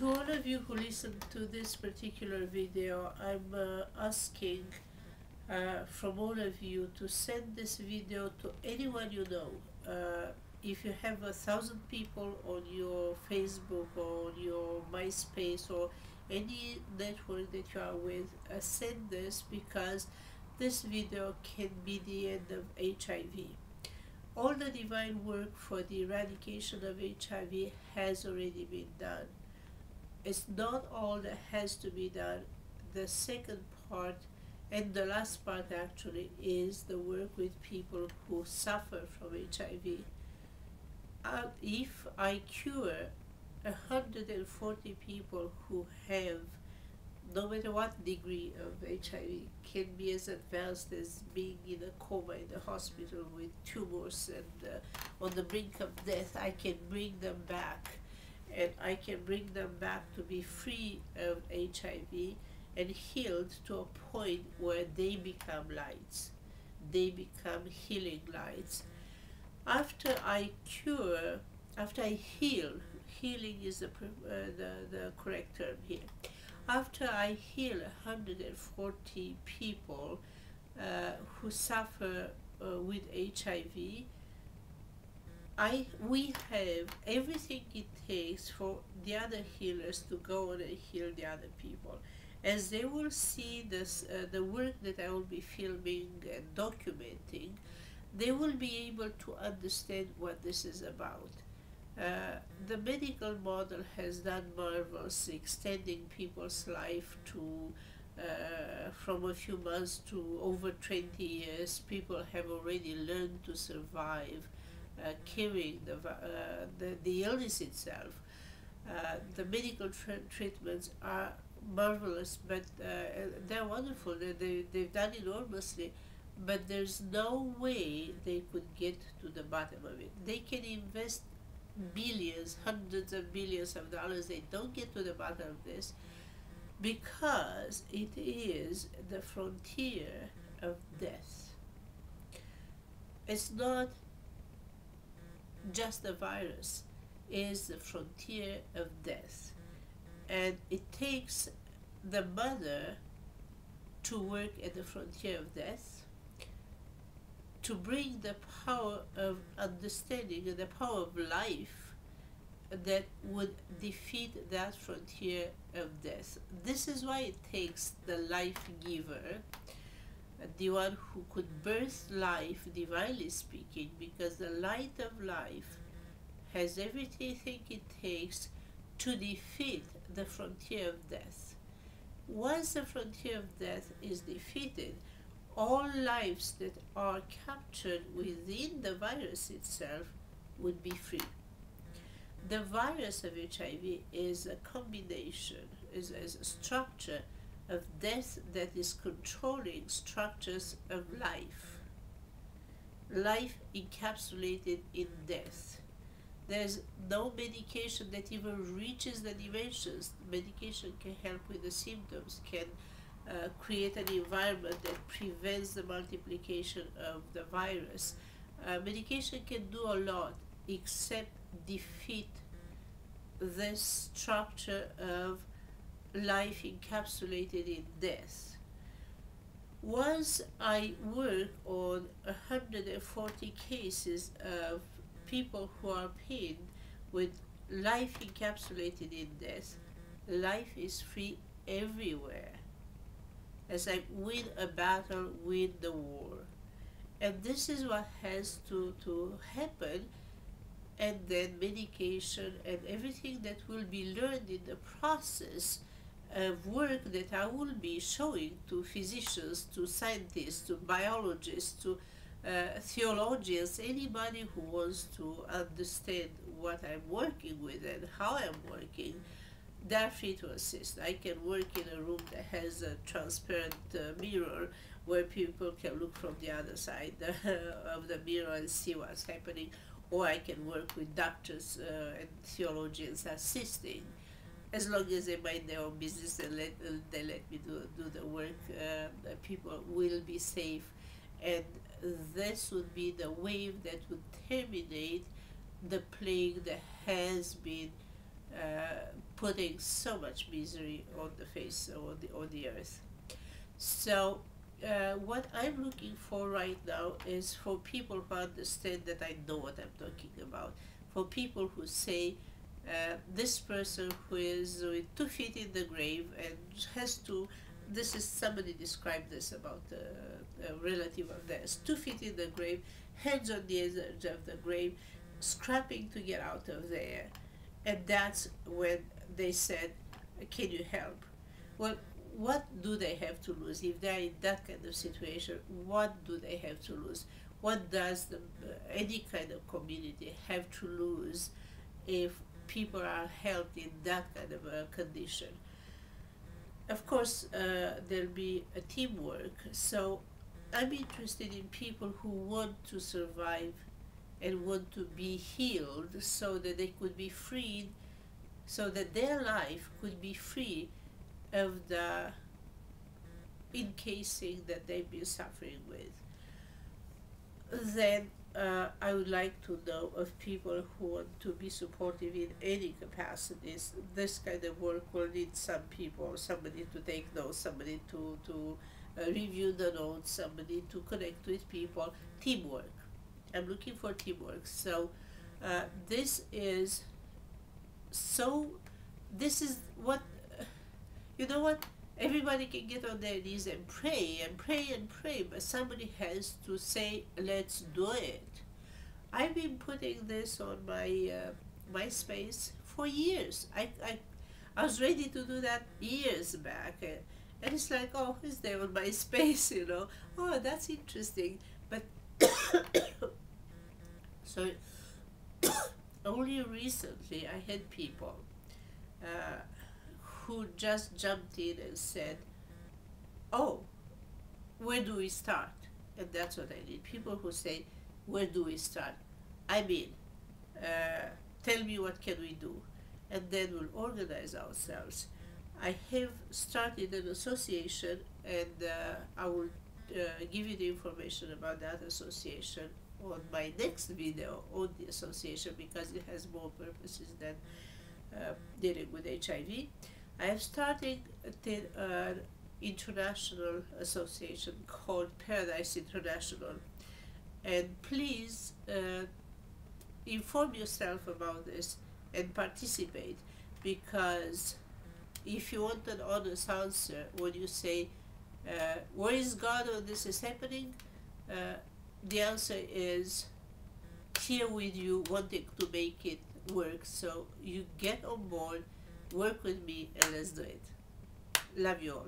To all of you who listen to this particular video, I'm asking from all of you to send this video to anyone you know. If you have 1,000 people on your Facebook or on your MySpace or any network that you are with, send this, because this video can be the end of HIV. All the divine work for the eradication of HIV has already been done. It's not all that has to be done. The second part, and the last part actually, is the work with people who suffer from HIV. If I cure 140 people who have, no matter what degree of HIV, can be as advanced as being in a coma in the hospital with tumors and on the brink of death, I can bring them back. And I can bring them back to be free of HIV and healed to a point where they become lights. They become healing lights. After I cure, after I heal, healing is the correct term here. After I heal 140 people who suffer with HIV, we have everything it takes for the other healers to go on and heal the other people. As they will see this, the work that I will be filming and documenting, they will be able to understand what this is about. The medical model has done marvels, extending people's life to from a few months to over 20 years. People have already learned to survive curing the illness itself. The medical treatments are marvelous, but they're wonderful. They've done enormously, but there's no way they could get to the bottom of it. They can invest billions, hundreds of billions of dollars. They don't get to the bottom of this because it is the frontier of death. It's not just a virus, is the frontier of death, and it takes the mother to work at the frontier of death, to bring the power of understanding and the power of life that would defeat that frontier of death. This is why it takes the life giver, the one who could birth life, divinely speaking, because the light of life has everything it takes to defeat the frontier of death. Once the frontier of death is defeated, all lives that are captured within the virus itself would be free. The virus of HIV is a combination, is a structure of death that is controlling structures of life. Life encapsulated in death. There's no medication that even reaches the dimensions. Medication can help with the symptoms, can create an environment that prevents the multiplication of the virus. Medication can do a lot except defeat this structure of life encapsulated in death. Once I work on 140 cases of people who are pinned with life encapsulated in death, life is free everywhere. As I win a battle, win the war. And this is what has to happen. And then medication and everything that will be learned in the process of work that I will be showing to physicians, to scientists, to biologists, to theologians, anybody who wants to understand what I'm working with and how I'm working, they're free to assist. I can work in a room that has a transparent mirror where people can look from the other side of the mirror and see what's happening, or I can work with doctors and theologians assisting. As long as they mind their own business and they let me do the work, people will be safe. And this would be the wave that would terminate the plague that has been putting so much misery on the face on the earth. So what I'm looking for right now is for people who understand that I know what I'm talking about. For people who say this person who is with 2 feet in the grave and has to, this is, somebody described this about a relative of theirs, 2 feet in the grave, hands on the edge of the grave, scrapping to get out of there. And that's when they said, can you help? Well, what do they have to lose? If they're in that kind of situation, what do they have to lose? What does any kind of community have to lose if people are helped in that kind of a condition? Of course, there'll be a teamwork. So I'm interested in people who want to survive and want to be healed so that they could be freed, so that their life could be free of the encasing that they've been suffering with. Then I would like to know of people who want to be supportive in any capacities. This kind of work will need some people, somebody to take notes, somebody to review the notes, somebody to connect with people, teamwork. I'm looking for teamwork. So this is what, you know what, everybody can get on their knees and pray and pray and pray, but somebody has to say, let's do it. I've been putting this on my MySpace for years. I was ready to do that years back, and it's like, oh, it's there on MySpace, you know. Oh, that's interesting. But so only recently I had people who just jumped in and said, oh, where do we start? And that's what I need. People who say, where do we start? I mean, tell me what can we do? And then we'll organize ourselves. I have started an association, and I will give you the information about that association on my next video on the association, because it has more purposes than dealing with HIV. I have started an international association called Paradise International, and please inform yourself about this and participate, because if you want an honest answer when you say, where is God when this is happening? The answer is here with you, wanting to make it work. So you get on board, work with me, and let's do it. Love you all.